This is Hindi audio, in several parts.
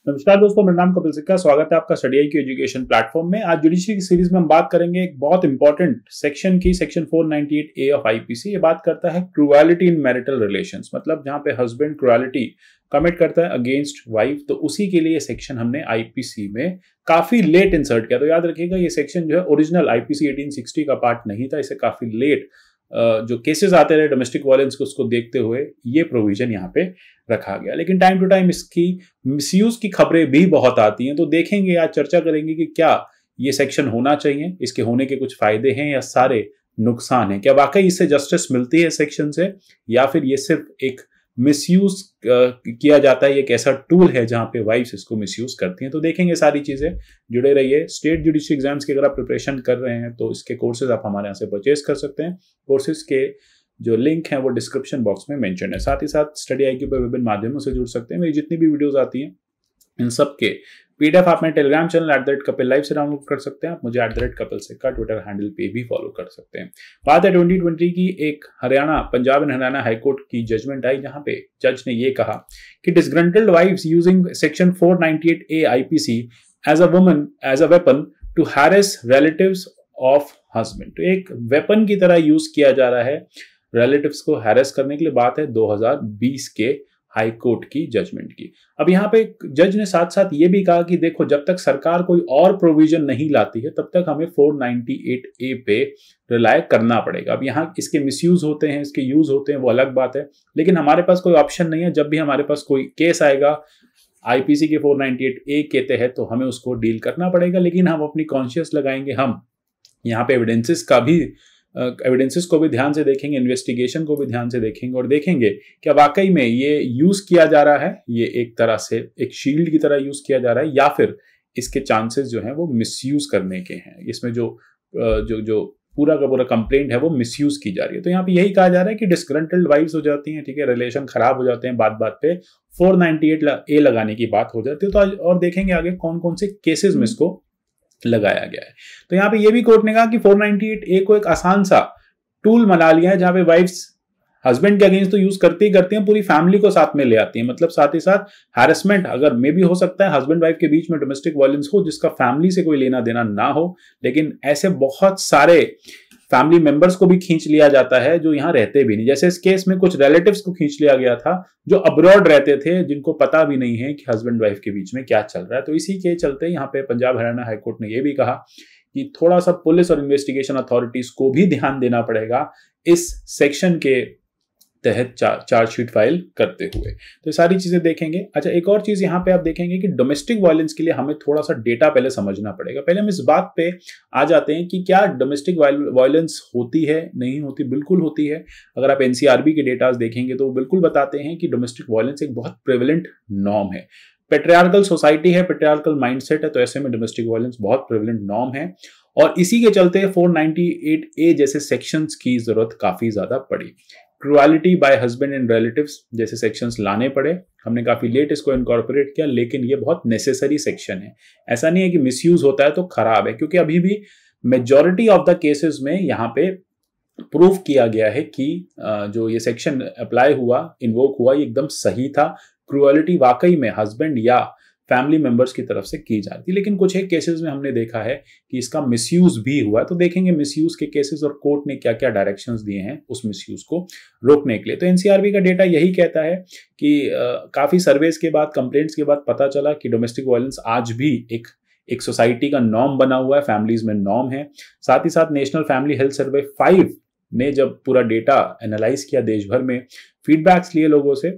नमस्कार दोस्तों, मेरा नाम कपिल सिक्का। स्वागत है आपका स्टडी आई की एजुकेशन प्लेटफॉर्म में। आज जुडिशरी की सीरीज में हम बात करेंगे एक बहुत इंपॉर्टेंट सेक्शन की, सेक्शन 498A ऑफ आईपीसी। ये बात करता है क्रूएलिटी इन मैरिटल रिलेशंस, मतलब जहां पे हस्बैंड क्रूएलिटी कमिट करता है अगेंस्ट वाइफ, तो उसी के लिए सेक्शन हमने आईपीसी में काफी लेट इंसर्ट किया। तो याद रखिएगा, ये सेक्शन जो है ओरिजिनल आईपीसी 1860 का पार्ट नहीं था, इसे काफी लेट जो केसेस आते रहे डोमेस्टिक वायलेंस को, उसको देखते हुए ये प्रोविजन यहाँ पे रखा गया। लेकिन टाइम टू टाइम इसकी मिसयूज की खबरें भी बहुत आती हैं, तो देखेंगे, आज चर्चा करेंगे कि क्या ये सेक्शन होना चाहिए, इसके होने के कुछ फायदे हैं या सारे नुकसान हैं, क्या वाकई इससे जस्टिस मिलती है सेक्शन से, या फिर ये सिर्फ एक मिसयूज किया जाता है, एक ऐसा टूल है जहां पे वाइफ्स इसको मिसयूज करती हैं। तो देखेंगे सारी चीजें, जुड़े रहिए। स्टेट जुडिशरी एग्जाम्स की अगर आप प्रिपरेशन कर रहे हैं तो इसके कोर्सेज आप हमारे यहाँ से परचेज कर सकते हैं। कोर्सेज के जो लिंक है वो डिस्क्रिप्शन बॉक्स में मेंशन है। साथ ही साथ स्टडी आईक्यू पर विभिन्न माध्यमों से जुड़ सकते हैं। मेरी जितनी भी वीडियोस आती हैं इन सब के पीडीएफ आप मेरे टेलीग्राम चैनल @कपिल लाइव से डाउनलोड कर सकते हैं। आप मुझे @कपिल सिक्का ट्विटर हैंडल पे भी फॉलो कर सकते हैं। बात है 2020 की, एक पंजाब एंड हरियाणा हाईकोर्ट की जजमेंट आई, जहां पे जज ने ये कहा कि disgruntled wifes using section 498A IPC as a weapon to harass relatives of husband. तो एक वेपन की तरह यूज किया जा रहा है रिलेटिव्स को हैरेस करने के लिए। बात है 2020 के हाई कोर्ट की जजमेंट की। अब यहाँ पे जज ने साथ साथ ये भी कहा कि देखो, जब तक सरकार कोई और प्रोविजन नहीं लाती है तब तक हमें 498A पे रिलाय करना पड़ेगा। अब यहाँ इसके मिसयूज होते हैं, इसके यूज होते हैं, वो अलग बात है, लेकिन हमारे पास कोई ऑप्शन नहीं है। जब भी हमारे पास कोई केस आएगा आईपीसी के 498A के तहत, तो हमें उसको डील करना पड़ेगा। लेकिन हम अपनी कॉन्शियस लगाएंगे, हम यहाँ पे एविडेंसेस को भी ध्यान से देखेंगे, इन्वेस्टिगेशन को भी ध्यान से देखेंगे और देखेंगे क्या वाकई में ये यूज किया जा रहा है, ये एक तरह से एक शील्ड की तरह यूज किया जा रहा है, या फिर इसके चांसेस जो हैं वो मिसयूज करने के हैं। इसमें जो पूरा का पूरा कंप्लेंट है वो मिसयूज की जा रही है। तो यहाँ पे यही कहा जा रहा है कि डिसग्रंटल्ड वाइफ्स हो जाती हैं, ठीक है, रिलेशन खराब हो जाते हैं, बात पे 498A लगाने की बात हो जाती है। तो और देखेंगे आगे कौन कौन से केसेस में इसको लगाया गया है। तो यहाँ पे ये भी कोर्ट ने कहा कि 498A को एक आसान सा टूल बना लिया है, जहां पे वाइफ्स हस्बैंड के अगेंस्ट तो यूज करती ही करती हैं, पूरी फैमिली को साथ में ले आती हैं। मतलब साथ ही साथ हैरेसमेंट अगर मे भी हो सकता है, हस्बैंड वाइफ के बीच में डोमेस्टिक वायलेंस हो जिसका फैमिली से कोई लेना देना ना हो, लेकिन ऐसे बहुत सारे फैमिली मेंबर्स को भी खींच लिया जाता है जो यहाँ रहते भी नहीं। जैसे इस केस में कुछ रिलेटिव्स को खींच लिया गया था जो अब्रॉड रहते थे, जिनको पता भी नहीं है कि हस्बैंड वाइफ के बीच में क्या चल रहा है। तो इसी के चलते यहाँ पे पंजाब हरियाणा हाईकोर्ट ने यह भी कहा कि थोड़ा सा पुलिस और इन्वेस्टिगेशन अथॉरिटीज को भी ध्यान देना पड़ेगा इस सेक्शन के तहत चार्जशीट फाइल करते हुए। तो सारी चीजें देखेंगे। अच्छा, एक और चीज यहाँ पे आप देखेंगे कि डोमेस्टिक वायलेंस के लिए हमें थोड़ा सा डेटा पहले समझना पड़ेगा। पहले हम इस बात पे आ जाते हैं कि क्या डोमेस्टिक वायलेंस होती है, नहीं होती। बिल्कुल होती है। अगर आप एनसीआरबी के डेटाज देखेंगे तो बिल्कुल बताते हैं कि डोमेस्टिक वायलेंस एक बहुत प्रेवलेंट नॉर्म है। पेट्रियार्कल सोसाइटी है, पेट्रियार्कल माइंडसेट है, तो ऐसे में डोमेस्टिक वायलेंस बहुत प्रेवलेंट नॉर्म है और इसी के चलते 498A जैसे सेक्शंस की जरूरत काफी ज्यादा पड़ी। Cruelty bye husband and relatives जैसे सेक्शंस लाने पड़े। हमने काफी लेट इसको इनकॉर्पोरेट किया, लेकिन ये बहुत नेसेसरी सेक्शन है। ऐसा नहीं है कि मिसयूज होता है तो खराब है, क्योंकि अभी भी मेजॉरिटी ऑफ द केसेस में यहाँ पे प्रूव किया गया है कि जो ये सेक्शन अप्लाई हुआ, इन्वोक हुआ, ये एकदम सही था। क्रूएलिटी वाकई में हस्बैंड या फैमिली मेंबर्स की तरफ से की जाती है। लेकिन कुछ एक केसेस में हमने देखा है कि इसका मिसयूज भी हुआ। तो देखेंगे मिसयूज के केसेस और कोर्ट ने क्या क्या डायरेक्शंस दिए हैं उस मिसयूज को रोकने के लिए। तो एनसीआरबी का डेटा यही कहता है कि काफी सर्वेस के बाद, कंप्लेंट्स के बाद पता चला कि डोमेस्टिक वायलेंस आज भी एक सोसाइटी का नॉर्म बना हुआ है, फैमिलीज में नॉर्म है। साथ ही साथ नेशनल फैमिली हेल्थ सर्वे 5 ने जब पूरा डेटा एनालाइज किया, देश भर में फीडबैक्स लिए लोगों से,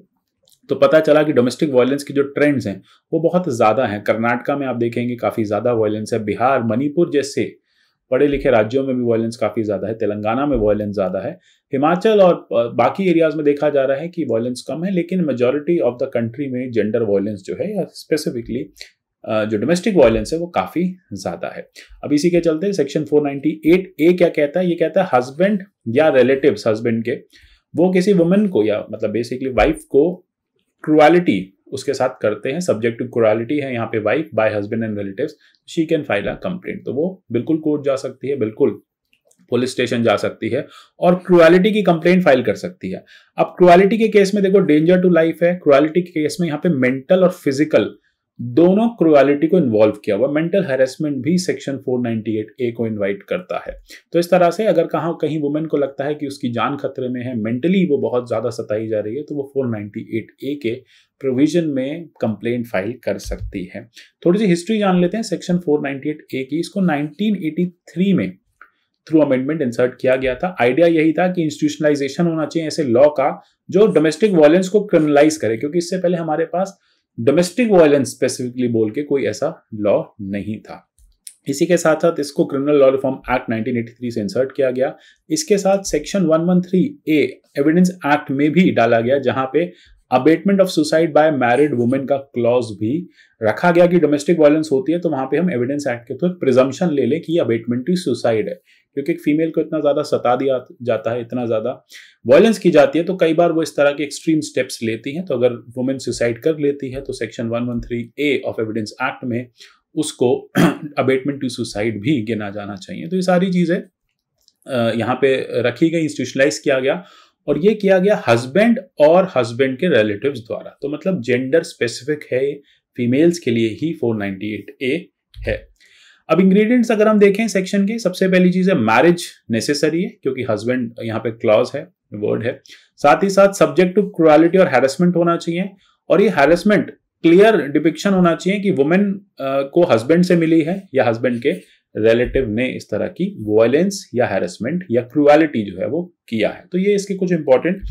तो पता चला कि डोमेस्टिक वायलेंस की जो ट्रेंड्स हैं वो बहुत ज्यादा हैं। कर्नाटका में आप देखेंगे काफी ज्यादा वायलेंस है, बिहार, मणिपुर जैसे पढ़े लिखे राज्यों में भी वायलेंस काफी ज्यादा है, तेलंगाना में वायलेंस ज्यादा है, हिमाचल और बाकी एरियाज में देखा जा रहा है कि वायलेंस कम है। लेकिन मेजॉरिटी ऑफ द कंट्री में जेंडर वायलेंस जो है, या स्पेसिफिकली जो डोमेस्टिक वायलेंस है, वो काफी ज्यादा है। अब इसी के चलते सेक्शन 498A क्या कहता है? ये कहता है हस्बैंड या रिलेटिव्स हस्बैंड के, वो किसी वुमेन को या मतलब बेसिकली वाइफ को क्रूएलिटी उसके साथ करते हैं, सब्जेक्ट टू क्रूएलिटी है यहाँ पे wife bye husband and relatives, she can file a complaint. तो वो बिल्कुल कोर्ट जा सकती है, बिल्कुल पुलिस स्टेशन जा सकती है और क्रूएलिटी की कंप्लेंट फाइल कर सकती है। अब क्रूएलिटी के केस में देखो डेंजर टू लाइफ है, क्रूएलिटी के केस में यहाँ पे मेंटल और फिजिकल दोनों क्रुएलिटी को इन्वॉल्व किया हुआ। मेंटल हैरेसमेंट भी सेक्शन 498A को इनवाइट करता है। तो इस तरह से अगर कहीं वुमेन को लगता है कि उसकी जान खतरे में है, मेंटली वो बहुत ज्यादा सताई जा रही है, तो वो 498A के प्रोविजन में कंप्लेंट फाइल कर सकती है। थोड़ी सी हिस्ट्री जान लेते हैं सेक्शन 498A की। इसको 1983 में थ्रू अमेंडमेंट इंसर्ट किया गया था। आइडिया यही था कि इंस्टीट्यूशनलाइजेशन होना चाहिए ऐसे लॉ का जो डोमेस्टिक वायलेंस को क्रिमिनलाइज करे, क्योंकि इससे पहले हमारे पास डोमेस्टिक वायलेंस स्पेसिफिकली बोल के कोई ऐसा लॉ नहीं था। इसी के साथ साथ इसको क्रिमिनल लॉ रिफॉर्म एक्ट 1983 से इंसर्ट किया गया। इसके साथ सेक्शन 113A एविडेंस एक्ट में भी डाला गया, जहां पे abetment of suicide by married women का क्लॉज भी रखा गया कि डोमेस्टिक वायलेंस होती है तो वहां पे हम एविडेंस एक्ट के थ्रू प्रिजम्पशन ले लें कि अबेटमेंट ही सुसाइड है, क्योंकि एक फीमेल को इतना ज्यादा सता दिया जाता है, इतना ज्यादा वायलेंस की जाती है, तो कई बार वो इस तरह के एक्सट्रीम स्टेप्स लेती हैं। तो अगर वुमेन सुसाइड कर लेती है तो section 113A of evidence act में उसको अबेटमेंट टू सुसाइड भी गिना जाना चाहिए। तो ये सारी चीजें यहाँ पे रखी गई, इंस्टीट्यूशनलाइज किया गया, और ये किया गया हस्बैंड और हस्बैंड के रिलेटिव्स द्वारा। तो मतलब जेंडर स्पेसिफिक है, फीमेल्स के लिए ही 498A है। अब इंग्रेडिएंट्स अगर हम देखें सेक्शन के, सबसे पहली चीज है मैरिज नेसेसरी है, क्योंकि हस्बैंड यहाँ पे क्लॉज है, वर्ड है। साथ ही साथ सब्जेक्ट टू क्रुएलिटी और हैरेसमेंट होना चाहिए, और ये हैरेसमेंट क्लियर डिपिक्शन होना चाहिए कि वुमेन को हस्बैंड से मिली है या हस्बैंड के रिलेटिव ने इस तरह की वायलेंस या हैरेसमेंट या क्रुएलिटी जो है वो किया है। तो ये इसके कुछ इंपॉर्टेंट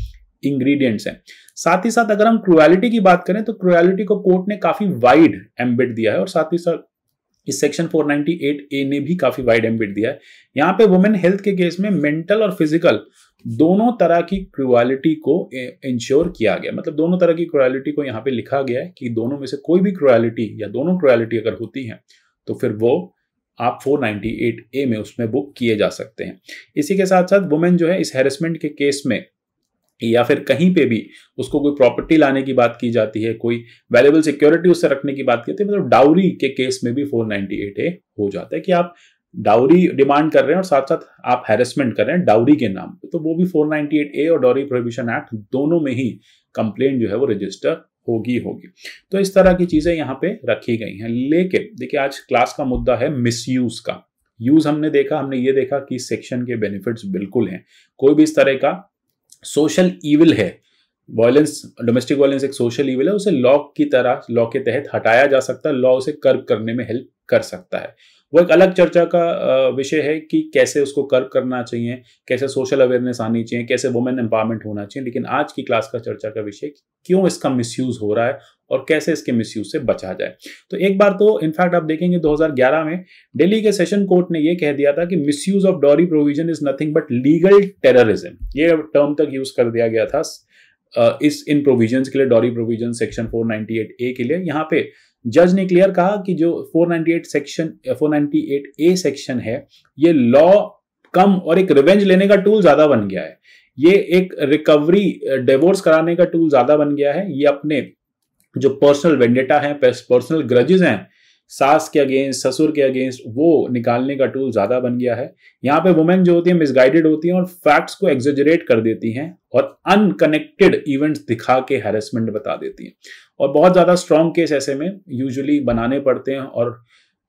इंग्रेडिएंट्स हैं। साथ ही साथ अगर हम क्रुएलिटी की बात करें तो क्रुएलिटी को कोर्ट ने काफी वाइड एम्बिट दिया है, और साथ ही साथ इस सेक्शन 498A ने भी काफी वाइड एम्बिट दिया है। यहाँ पे वुमेन हेल्थ के केस में मेंटल और फिजिकल दोनों तरह की क्रुएलिटी को इंश्योर किया गया, मतलब दोनों तरह की क्रुएलिटी को यहाँ पे लिखा गया है कि दोनों में से कोई भी क्रुएलिटी या दोनों क्रुएलिटी अगर होती है तो फिर वो आप 498A में उसमें बुक किए जा सकते हैं। इसी के साथ साथ वुमेन जो है इस हैरेसमेंट के केस में या फिर कहीं पे भी उसको कोई प्रॉपर्टी लाने की बात की जाती है, कोई वैल्यूएबल सिक्योरिटी उससे रखने की बात की जाती है, मतलब डाउरी के केस में भी 498A हो जाता है कि आप डाउरी डिमांड कर रहे हैं और साथ साथ आप हैरेसमेंट कर रहे हैं डाउरी के नाम पे, तो वो भी 498A और डाउरी प्रोहिबिशन एक्ट दोनों में ही कंप्लेंट जो है वो रजिस्टर होगी। तो इस तरह की चीजें यहाँ पे रखी गई हैं। लेकिन देखिए आज क्लास का मुद्दा है मिसयूज का। यूज हमने ये देखा कि सेक्शन के बेनिफिट्स बिल्कुल हैं, कोई भी इस तरह का सोशल ईविल है, वायलेंस, डोमेस्टिक वायलेंस एक सोशल ईविल है, उसे लॉ की तरह, लॉ के तहत हटाया जा सकता है, लॉ उसे कर्ब करने में हेल्प कर सकता है। वो एक अलग चर्चा का विषय है कि कैसे उसको कर्ब करना चाहिए, कैसे सोशल अवेयरनेस आनी चाहिए, कैसे वुमेन एम्पावरमेंट होना चाहिए। लेकिन आज की क्लास का चर्चा का विषय क्यों इसका मिसयूज हो रहा है और कैसे इसके मिसयूज से बचा जाए। तो एक बार तो इनफैक्ट आप देखेंगे 2011 में दिल्ली के सेशन कोर्ट ने यह कह दिया था कि misuse of dowry provision is nothing but legal terrorism, ये टर्म तक यूज कर दिया गया था इन प्रोविजंस के लिए, डॉरी प्रोविजन सेक्शन 498A के लिए। यहाँ पे जज ने क्लियर कहा कि जो 498A सेक्शन है ये लॉ कम और एक रिवेंज लेने का टूल ज्यादा बन गया है, ये एक रिकवरी डिवोर्स कराने का टूल ज्यादा बन गया है, ये अपने जो पर्सनल वेंडेटा है, पर्सनल ग्रजेस हैं सास के अगेंस्ट, ससुर के अगेंस्ट, वो निकालने का टूल ज्यादा बन गया है। यहाँ पे वुमेन जो होती है मिसगाइडेड होती हैं और फैक्ट्स को एग्जेजरेट कर देती हैं और अनकनेक्टेड इवेंट्स दिखा के हैरेसमेंट बता देती हैं, और बहुत ज्यादा स्ट्रॉन्ग केस ऐसे में यूजुअली बनाने पड़ते हैं, और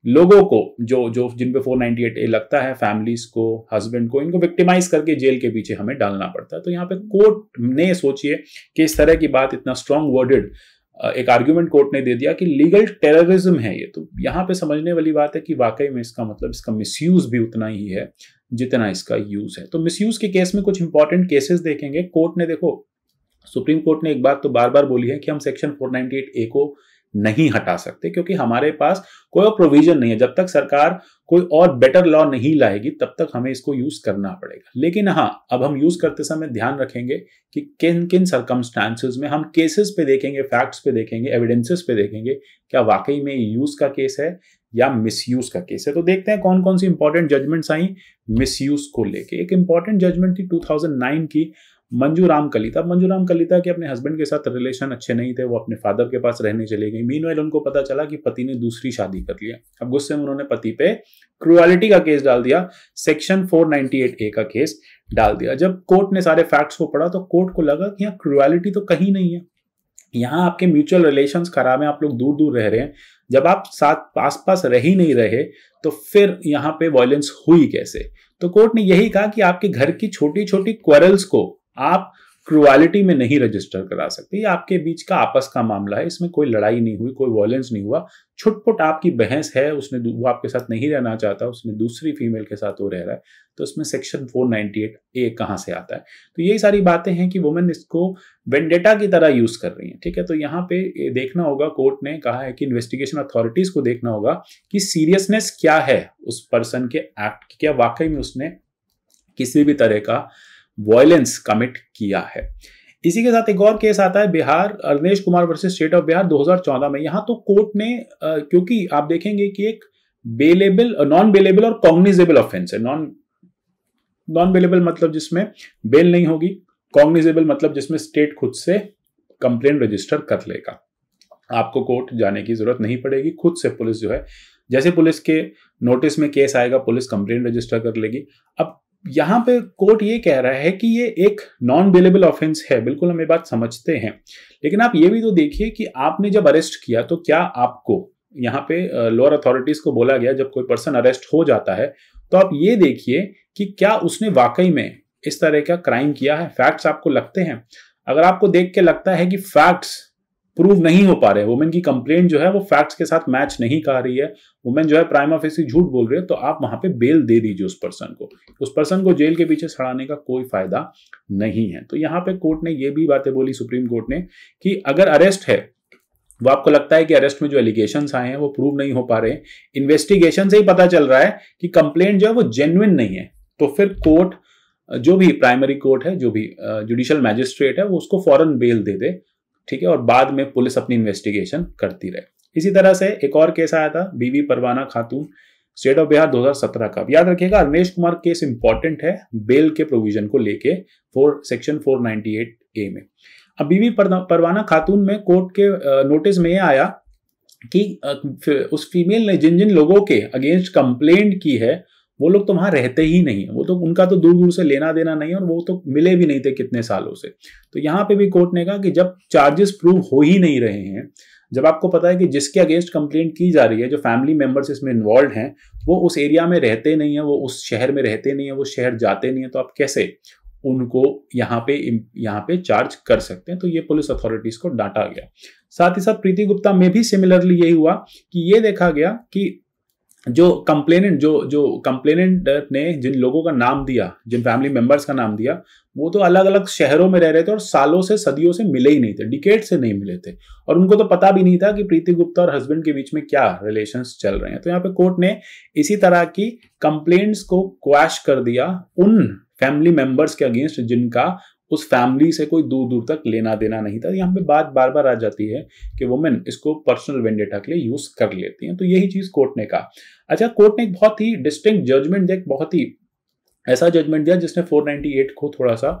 लोगों को जो जिन पे 498A लगता है, फैमिलीज को, हस्बैंड को, इनको विक्टिमाइज करके जेल के पीछे हमें डालना पड़ता है। तो यहाँ पे कोर्ट ने सोचिए कि इस तरह की बात इतना स्ट्रॉन्ग वर्डेड एक आर्ग्यूमेंट कोर्ट ने दे दिया कि लीगल टेररिज्म है ये। तो यहाँ पे समझने वाली बात है कि वाकई में इसका मतलब इसका मिसयूज भी उतना ही है जितना इसका यूज है। तो मिसयूज के केस में कुछ इंपॉर्टेंट केसेस देखेंगे। कोर्ट ने, देखो सुप्रीम कोर्ट ने एक बात तो बार बार बोली है कि हम सेक्शन 498A को नहीं हटा सकते, क्योंकि हमारे पास कोई और प्रोविजन नहीं है। जब तक सरकार कोई और बेटर लॉ नहीं लाएगी तब तक हमें इसको यूज करना पड़ेगा। लेकिन हाँ, अब हम यूज करते समय ध्यान रखेंगे कि किन किन सर्कमस्टांसेस में हम केसेस पे देखेंगे, फैक्ट्स पे देखेंगे, एविडेंसेस पे देखेंगे क्या वाकई में यूज का केस है या मिसयूज का केस है। तो देखते हैं कौन कौन सी इंपॉर्टेंट जजमेंट्स आई मिसयूज को लेके। एक इंपॉर्टेंट जजमेंट थी 2009 की, मंजू राम कलिता। मंजू राम कलिता के अपने हस्बैंड के साथ रिलेशन अच्छे नहीं थे, वो अपने फादर के पास रहने चले गई। मीनवाइल उनको पता चला कि पति ने दूसरी शादी कर लिया। अब गुस्से में उन्होंने पति पे क्रुएलिटी का केस डाल दिया, सेक्शन 498A का केस डाल दिया। जब कोर्ट ने सारे फैक्ट्स को पढ़ा तो कोर्ट को लगा कि यहाँ क्रुएलिटी तो कहीं नहीं है, यहाँ आपके म्यूचुअल रिलेशंस खराब हैं, आप लोग दूर दूर रह रहे हैं, जब आप साथ आस पास रह ही नहीं रहे तो फिर यहाँ पे वायलेंस हुई कैसे? तो कोर्ट ने यही कहा कि आपके घर की छोटी छोटी क्वेरल्स को आप क्रुएलिटी में नहीं रजिस्टर करा सकते। ये आपके बीच का आपस का मामला है, इसमें कोई लड़ाई नहीं हुई, कोई वायलेंस नहीं हुआ, छुटपुट आपकी बहस है, वो आपके साथ नहीं रहना चाहता, उसने दूसरी फीमेल के साथ वो रह रहा है, तो इसमें सेक्शन 498A कहाँ से आता है? तो यही सारी बातें हैं कि वुमेन इसको वेंडेटा की तरह यूज कर रही है। ठीक है, तो यहाँ पे देखना होगा, कोर्ट ने कहा है कि इन्वेस्टिगेशन अथॉरिटीज को देखना होगा कि सीरियसनेस क्या है उस पर्सन के एक्ट की, क्या वाकई में उसने किसी भी तरह का वायलेंस कमिट किया है। इसी के साथ एक और केस आता है Bihar, Arnesh Kumar versus state of Bihar 2014 में। यहां तो कोर्ट ने क्योंकि आप देखेंगे कि एक बेलेबल, नॉन बेलेबल और कॉग्निजेबल ऑफेंस है। नॉन बेलेबल मतलब जिसमें बेल नहीं होगी, कॉग्निजेबल मतलब जिसमें स्टेट खुद से कंप्लेंट रजिस्टर कर लेगा, आपको कोर्ट जाने की जरूरत नहीं पड़ेगी, खुद से पुलिस जो है, जैसे पुलिस के नोटिस में केस आएगा पुलिस कंप्लेंट रजिस्टर कर लेगी। अब यहां पे कोर्ट ये कह रहा है कि ये एक नॉन बेलेबल ऑफेंस है, बिल्कुल हम ये बात समझते हैं, लेकिन आप ये भी तो देखिए कि आपने जब अरेस्ट किया तो क्या आपको यहाँ पे लोअर अथॉरिटीज को बोला गया जब कोई पर्सन अरेस्ट हो जाता है तो आप ये देखिए कि क्या उसने वाकई में इस तरह का क्राइम किया है, फैक्ट्स आपको लगते हैं। अगर आपको देख के लगता है कि फैक्ट्स प्रूव नहीं हो पा रहे, वुमेन की कंप्लेंट जो है वो फैक्ट्स के साथ मैच नहीं कर रही है, वुमेन जो है प्राइमा फेसी झूठ बोल रही है, तो आप वहां पे बेल दे दीजिए उस पर्सन को जेल के पीछे सड़ाने का कोई फायदा नहीं है। तो यहाँ पे कोर्ट ने ये भी बातें बोली, सुप्रीम कोर्ट ने, कि अगर अरेस्ट है, वो आपको लगता है कि अरेस्ट में जो एलिगेशंस आए हैं वो प्रूव नहीं हो पा रहे, इन्वेस्टिगेशन से ही पता चल रहा है कि कंप्लेंट जो है वो जेन्युइन नहीं है, तो फिर कोर्ट, जो भी प्राइमरी कोर्ट है, जो भी जुडिशियल मैजिस्ट्रेट है, वो उसको फौरन बेल दे दे, ठीक है, और बाद में पुलिस अपनी इन्वेस्टिगेशन करती रहे। इसी तरह से एक और केस आया था बीवी परवाना खातून, स्टेट ऑफ बिहार 2017 का। याद रखिएगा अरनेश कुमार केस इंपॉर्टेंट है बेल के प्रोविजन को लेके सेक्शन 498A में। अब बीवी परवाना खातून में कोर्ट के नोटिस में यह आया कि उस फीमेल ने जिन जिन लोगों के अगेंस्ट कंप्लेंट की है वो लोग तो वहां रहते ही नहीं है, वो तो उनका तो दूर दूर से लेना देना नहीं है, और वो तो मिले भी नहीं थे कितने सालों से। तो यहाँ पे भी कोर्ट ने कहा कि जब चार्जेस प्रूव हो ही नहीं रहे हैं, जब आपको पता है कि जिसके अगेंस्ट कंप्लेंट की जा रही है, जो फैमिली मेंबर्स इसमें इन्वॉल्व हैं, वो उस एरिया में रहते नहीं है, वो उस शहर में रहते नहीं है, वो शहर जाते नहीं है, तो आप कैसे उनको यहाँ पे चार्ज कर सकते हैं? तो ये पुलिस अथॉरिटीज को डांटा गया। साथ ही साथ प्रीति गुप्ता में भी सिमिलरली यही हुआ कि ये देखा गया कि जो कंप्लेनेंट ने जिन लोगों का नाम दिया, जिन फैमिली मेंबर्स का नाम दिया, वो तो अलग अलग शहरों में रह रहे थे और सालों से, सदियों से मिले ही नहीं थे, डिकेड से नहीं मिले थे, और उनको तो पता भी नहीं था कि प्रीति गुप्ता और हस्बैंड के बीच में क्या रिलेशंस चल रहे हैं। तो यहाँ पे कोर्ट ने इसी तरह की कंप्लेंट्स को क्वैश कर दिया उन फैमिली मेंबर्स के अगेंस्ट जिनका उस फैमिली से कोई दूर दूर तक लेना देना नहीं था। यहाँ पे बात बार बार आ जाती है कि वुमेन इसको पर्सनल वेंडेटा के लिए यूज कर लेती हैं, तो यही चीज कोर्ट ने कहा। अच्छा, कोर्ट ने एक बहुत ही डिस्टिंक्ट जजमेंट दिया, बहुत ही ऐसा जजमेंट दिया जिसने 498 को थोड़ा सा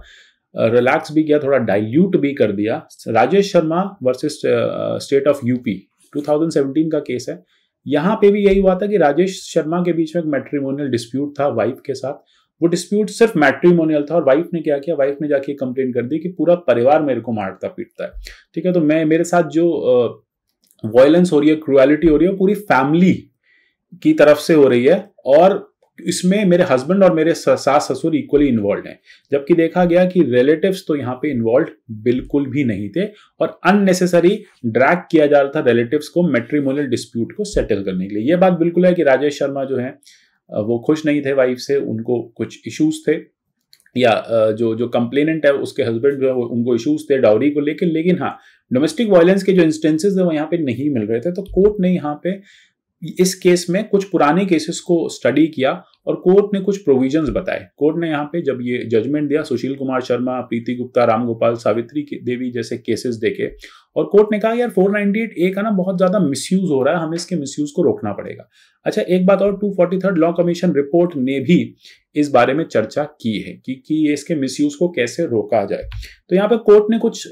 रिलैक्स भी किया, थोड़ा डाइल्यूट भी कर दिया। Rajesh Sharma versus state of UP 2017 का केस है। यहाँ पे भी यही हुआ था कि राजेश शर्मा के बीच में एक मैट्रिमोनियल डिस्प्यूट था वाइफ के साथ। वो डिस्प्यूट सिर्फ मैट्रिमोनियल था और वाइफ ने क्या किया, वाइफ ने जाके कंप्लेंट कर दी कि पूरा परिवार मेरे को मारता पीटता है। ठीक है, तो मेरे साथ जो वायलेंस हो रही है, क्रूएलिटी हो रही है, पूरी फैमिली की तरफ से हो रही है, और इसमें मेरे हस्बैंड और मेरे सास ससुर इक्वली इन्वॉल्व हैं। जबकि देखा गया कि रिलेटिव्स तो यहाँ पे इन्वॉल्व बिल्कुल भी नहीं थे, और अननेसेसरी ड्रैग किया जा रहा था रिलेटिव्स को मैट्रिमोनियल डिस्प्यूट को सेटल करने के लिए। यह बात बिल्कुल है कि राजेश शर्मा जो है वो खुश नहीं थे वाइफ से, उनको कुछ इश्यूज थे, या जो कंप्लेनेंट है उसके हस्बैंड जो है उनको इश्यूज थे डाउरी को लेकर, लेकिन हाँ, डोमेस्टिक वायलेंस के जो इंस्टेंसेस है वो यहाँ पे नहीं मिल रहे थे। तो कोर्ट ने यहाँ पे इस केस में कुछ पुराने केसेस को स्टडी किया और कोर्ट ने कुछ प्रोविजंस बताए। कोर्ट ने यहाँ पे जब ये जजमेंट दिया, सुशील कुमार शर्मा, प्रीति गुप्ता, राम गोपाल, सावित्री देवी जैसे केसेस देखे, और कोर्ट ने कहा यार 498A का ना बहुत ज्यादा मिसयूज हो रहा है, हमें इसके मिसयूज को रोकना पड़ेगा। अच्छा, एक बात और, 243 लॉ कमीशन रिपोर्ट ने भी इस बारे में चर्चा की है कि इसके मिसयूज को कैसे रोका जाए। तो यहाँ पे कोर्ट ने कुछ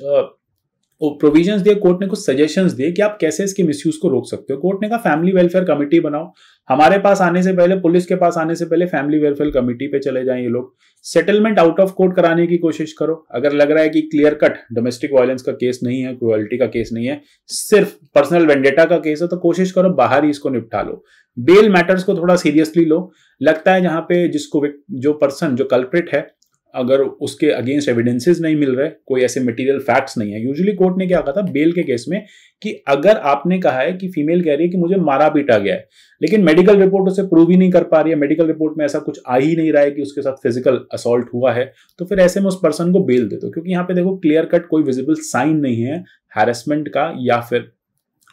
प्रोविजंस दिए, कोर्ट ने कुछ सजेशंस दिए कि आप कैसे इसके मिसयूज को रोक सकते हो। कोर्ट ने कहा फैमिली वेलफेयर कमेटी बनाओ, हमारे पास आने से पहले, पुलिस के पास आने से पहले फैमिली वेलफेयर कमेटी पे चले जाएं ये लोग। सेटलमेंट आउट ऑफ कोर्ट कराने की कोशिश करो, अगर लग रहा है कि क्लियर कट डोमेस्टिक वायलेंस का केस नहीं है, क्रुएल्टी का केस नहीं है, सिर्फ पर्सनल वेंडेटा का केस है, तो कोशिश करो बाहर ही इसको निपटा लो। बेल मैटर्स को थोड़ा सीरियसली लो। लगता है जहां पे जिसको जो पर्सन जो कल्प्रिट है, अगर उसके अगेंस्ट एविडेंसेस नहीं मिल रहे, कोई ऐसे मटेरियल फैक्ट्स नहीं है। यूजुअली कोर्ट ने क्या कहा था बेल के केस में कि अगर आपने कहा है कि फीमेल कह रही है कि मुझे मारा पीटा गया है, लेकिन मेडिकल रिपोर्ट उसे प्रूव ही नहीं कर पा रही है, मेडिकल रिपोर्ट में ऐसा कुछ आ ही नहीं रहा है कि उसके साथ फिजिकल असॉल्ट हुआ है, तो फिर ऐसे में उस पर्सन को बेल दे दो। क्योंकि यहाँ पे देखो क्लियर कट कोई विजिबल साइन नहीं है हैरेसमेंट का या फिर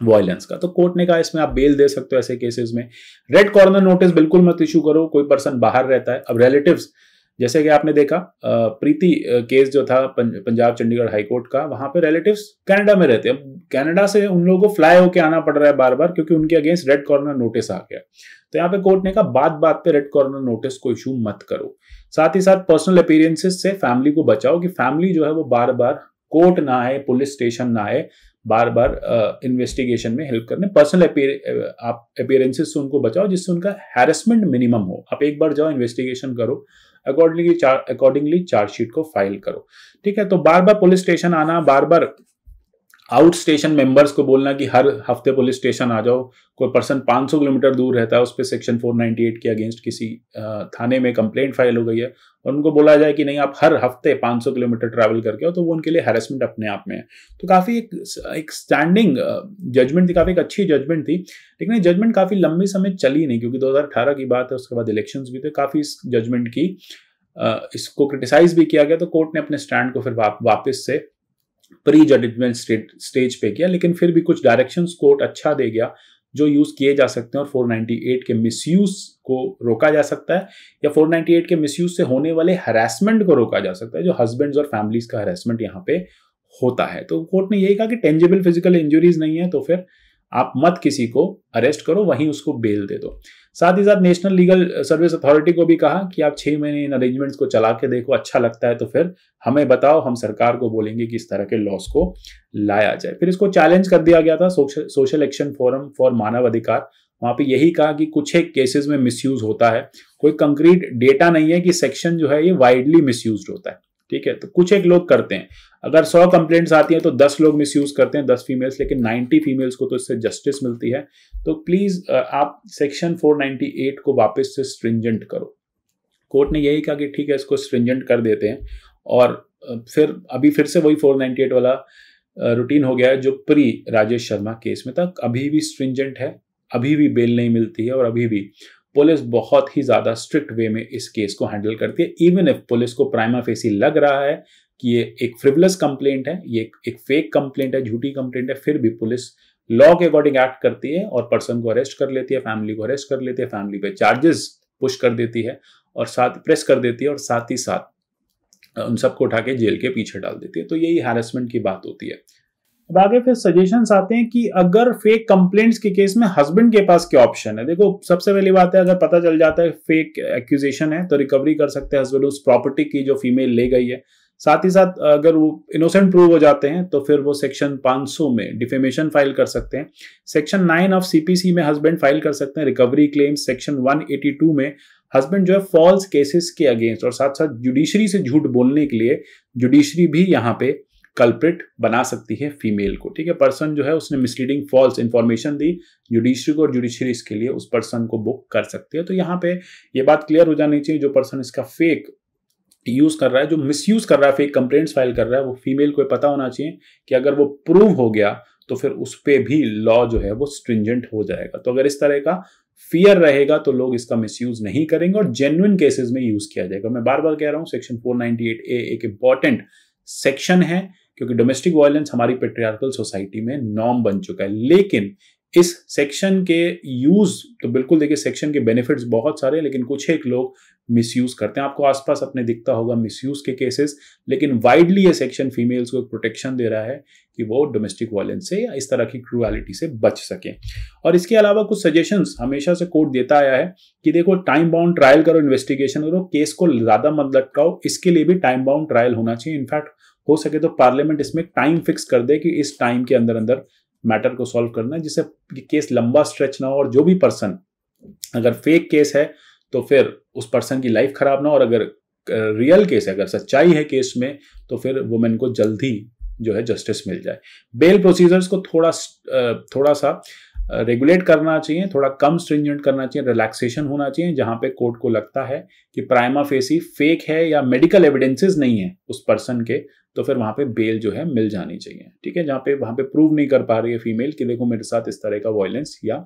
वायलेंस का, तो कोर्ट ने कहा इसमें आप बेल दे सकते हो ऐसे केसेस में। रेड कॉर्नर नोटिस बिल्कुल मत इशू करो, कोई पर्सन बाहर रहता है। अब रिलेटिव्स, जैसे कि आपने देखा प्रीति केस जो था पंजाब चंडीगढ़ हाईकोर्ट का, वहां पे रिलेटिव्स कनाडा में रहते हैं। अब कनाडा से उन लोगों को फ्लाई होके आना पड़ रहा है बार बार, क्योंकि उनके अगेंस्ट रेड कॉर्नर नोटिस आ गया। तो यहाँ पे कोर्ट ने कहा बात बात पे रेड कॉर्नर नोटिस को इशू मत करो। साथ ही साथ पर्सनल अपीयरेंसेस से फैमिली को बचाओ, कि फैमिली जो है वो बार बार कोर्ट ना आए, पुलिस स्टेशन ना आए, बार बार इन्वेस्टिगेशन में हेल्प करने। पर्सनल अपीयरेंसेस से उनको बचाओ, जिससे उनका हैरेसमेंट मिनिमम हो। आप एक बार जाओ, इन्वेस्टिगेशन करो, अकॉर्डिंगली चार्जशीट को फाइल करो। ठीक है, तो बार बार पुलिस स्टेशन आना, बार बार आउट स्टेशन मेंबर्स को बोलना कि हर हफ्ते पुलिस स्टेशन आ जाओ। कोई पर्सन 500 किलोमीटर दूर रहता है, उस पर सेक्शन 498 के अगेंस्ट किसी थाने में कंप्लेंट फाइल हो गई है, और उनको बोला जाए कि नहीं आप हर हफ्ते 500 किलोमीटर ट्रैवल करके आओ, तो वो उनके लिए हैरेसमेंट अपने आप में है। तो काफी एक स्टैंडिंग जजमेंट थी, काफी एक अच्छी जजमेंट थी, लेकिन ये जजमेंट काफी लंबे समय चली नहीं, क्योंकि 2018 की बात है, उसके बाद इलेक्शंस भी थे। काफी इस जजमेंट की इसको क्रिटिसाइज भी किया गया, तो कोर्ट ने अपने स्टैंड को फिर वापस से प्री जजमेंट स्टेज पे किया। लेकिन फिर भी कुछ डायरेक्शंस कोर्ट अच्छा दे गया जो यूज किए जा सकते हैं, और 498 के मिसयूज को रोका जा सकता है, या 498 के मिसयूज से होने वाले हरासमेंट को रोका जा सकता है, जो हस्बैंड्स और फैमिलीज का हरासमेंट यहाँ पे होता है। तो कोर्ट ने यही कहा कि टेंजिबल फिजिकल इंजरीज नहीं है, तो फिर आप मत किसी को अरेस्ट करो, वहीं उसको बेल दे दो। साथ ही साथ नेशनल लीगल सर्विस अथॉरिटी को भी कहा कि आप 6 महीने इन अरेंजमेंट्स को चला के देखो, अच्छा लगता है तो फिर हमें बताओ, हम सरकार को बोलेंगे कि इस तरह के लॉस को लाया जाए। फिर इसको चैलेंज कर दिया गया था सोशल एक्शन फोरम फॉर मानव अधिकार, वहां पे यही कहा कि कुछ एक केसेस में मिसयूज होता है, कोई कंक्रीट डेटा नहीं है कि सेक्शन जो है ये वाइडली मिसयूज होता है। ठीक है, तो कुछ एक लोग करते हैं, अगर 100 कंप्लेंट्स आती हैं तो 10 लोग मिसयूज करते हैं, 10 फीमेल्स, लेकिन 90 फीमेल्स को तो इससे जस्टिस मिलती है। तो प्लीज आप सेक्शन 498 को वापस से स्ट्रिंजेंट करो। कोर्ट ने यही कहा कि ठीक है, इसको स्ट्रिंजेंट कर देते हैं, और फिर अभी फिर से वही 498 वाला रूटीन हो गया है जो प्री राजेश शर्मा केस में था। अभी भी स्ट्रिंजेंट है, अभी भी बेल नहीं मिलती है, और अभी भी पुलिस बहुत ही ज्यादा स्ट्रिक्ट वे में इस केस को हैंडल करती है। इवन इफ पुलिस को प्राइमा फेसी लग रहा है कि ये एक फ्रिवलस कंप्लेंट है, ये एक फेक कंप्लेंट है, झूठी कंप्लेंट है, फिर भी पुलिस लॉ के अकॉर्डिंग एक्ट करती है और पर्सन को अरेस्ट कर लेती है, फैमिली को अरेस्ट कर लेती है, फैमिली पे चार्जेस पुश कर देती है, और साथ प्रेस कर देती है, और साथ ही साथ उन सबको उठा के जेल के पीछे डाल देती है। तो यही हैरेसमेंट की बात होती है। अब आगे फिर सजेशंस आते हैं कि अगर फेक कंप्लेंट्स के केस में हस्बैंड के पास क्या ऑप्शन है। देखो, सबसे पहली बात है, अगर पता चल जाता है फेक एक्यूजेशन है, तो रिकवरी कर सकते हैं हस्बैंड उस प्रॉपर्टी की जो फीमेल ले गई है। साथ ही साथ अगर वो इनोसेंट प्रूव हो जाते हैं तो फिर वो सेक्शन 500 में डिफेमेशन फाइल कर सकते हैं। सेक्शन 9 ऑफ सीपीसी में हस्बैंड फाइल कर सकते हैं रिकवरी क्लेम्स। सेक्शन 182 में हस्बैंड जो है फॉल्स केसेस के अगेंस्ट, और साथ साथ जुडिशरी से झूठ बोलने के लिए जुडिशरी भी यहाँ पे कल्प्रिट बना सकती है फीमेल को। ठीक है, पर्सन जो है उसने मिसलीडिंग फॉल्स इंफॉर्मेशन दी जुडिशरी को, और जुडिशरी इसके लिए उस पर्सन को बुक कर सकती है। तो यहाँ पे ये बात क्लियर हो जानी चाहिए, जो पर्सन इसका फेक यूज कर रहा है, जो मिसयूज कर रहा है, फेक कंप्लेंट्स फाइल कर रहा है, वो फीमेल को पता होना चाहिए कि अगर वो प्रूव हो गया तो फिर उस पे भी लॉ जो है वो स्ट्रिंजेंट हो जाएगा। तो अगर इस तरह का फियर रहेगा तो लोग इसका मिसयूज नहीं करेंगे, और जेन्युइन केसेस में यूज किया जाएगा। मैं बार बार कह रहा हूं, सेक्शन 498A एक इंपॉर्टेंट सेक्शन है, क्योंकि डोमेस्टिक वायलेंस हमारी पेट्रियार्कल सोसाइटी में नॉर्म बन चुका है। लेकिन इस सेक्शन के यूज तो बिल्कुल, देखिए सेक्शन के बेनिफिट्स बहुत सारे, लेकिन कुछ एक लोग मिसयूज करते हैं। आपको आसपास अपने दिखता होगा मिसयूज के केसेस, लेकिन वाइडली ये सेक्शन फीमेल्स को एक प्रोटेक्शन दे रहा है कि वो डोमेस्टिक वायलेंस से या इस तरह की क्रूएलिटी से बच सके। और इसके अलावा कुछ सजेशंस हमेशा से कोर्ट देता आया है कि देखो, टाइम बाउंड ट्रायल करो, इन्वेस्टिगेशन करो, केस को ज्यादा मत लटकाओ, इसके लिए भी टाइम बाउंड ट्रायल होना चाहिए। इनफैक्ट हो सके तो पार्लियामेंट इसमें टाइम फिक्स कर दे कि इस टाइम के अंदर अंदर मैटर को सॉल्व करना है, जिससे केस लंबा स्ट्रेच ना हो और जो भी पर्सन अगर फेक केस है तो फिर उस पर्सन की लाइफ खराब ना हो, और अगर रियल केस है, अगर सच्चाई है केस में, तो फिर वुमेन को जल्दी जो है जस्टिस मिल जाए। बेल प्रोसीजर्स को थोड़ा सा रेगुलेट करना चाहिए, थोड़ा कम स्ट्रिंजेंट करना चाहिए, रिलैक्सेशन होना चाहिए। जहां पे कोर्ट को लगता है कि प्राइमा फेसी फेक है या मेडिकल एविडेंसेस नहीं है उस पर्सन के, तो फिर वहां पे बेल जो है मिल जानी चाहिए। ठीक है, जहां पे वहां पे प्रूव नहीं कर पा रही है फीमेल कि देखो मेरे साथ इस तरह का वायलेंस या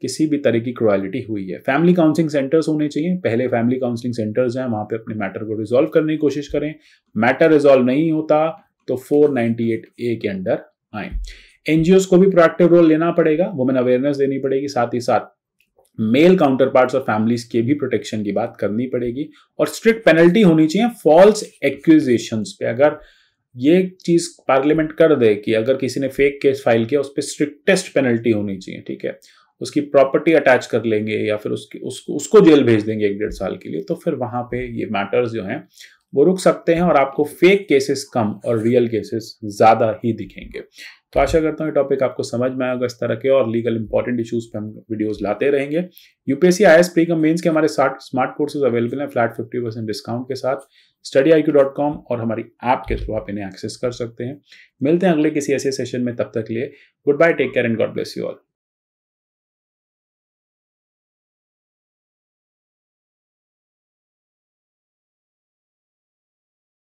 किसी भी तरह की क्रुएलिटी हुई है। फैमिली काउंसलिंग सेंटर्स होने चाहिए, पहले फैमिली काउंसलिंग सेंटर्स हैं, वहां पे अपने मैटर को रिजॉल्व करने की कोशिश करें। मैटर रिजॉल्व नहीं होता तो 498A के अंडर आए। एनजीओस को भी प्रोएक्टिव रोल लेना पड़ेगा, वुमेन अवेयरनेस देनी पड़ेगी, साथ ही साथ मेल काउंटर पार्ट्स और फैमिलीज के भी प्रोटेक्शन की बात करनी पड़ेगी, और स्ट्रिक्ट पेनल्टी होनी चाहिए फॉल्स एक्यूजेशंस पे। अगर ये चीज पार्लियामेंट कर दे कि अगर किसी ने फेक केस फाइल किया उस पर स्ट्रिक्टेस्ट पेनल्टी होनी चाहिए, ठीक है, उसकी प्रॉपर्टी अटैच कर लेंगे या फिर उसको जेल भेज देंगे 1-1.5 साल के लिए, तो फिर वहां पे ये मैटर्स जो हैं वो रुक सकते हैं और आपको फेक केसेस कम और रियल केसेस ज्यादा ही दिखेंगे। तो आशा करता हूँ ये टॉपिक आपको समझ में आएगा। इस तरह के और लीगल इंपॉर्टेंट इश्यूज पे हम वीडियोस लाते रहेंगे। UPSC IAS pre cum mains के हमारे स्मार्ट कोर्सेज अवेलेबल हैं फ्लैट 50% डिस्काउंट के साथ studiiq.com, और हमारी ऐप के थ्रू आप इन्हें एक्सेस कर सकते हैं। मिलते हैं अगले किसी ऐसे सेशन में, तब तक लिए good bye, take care and God bless you all.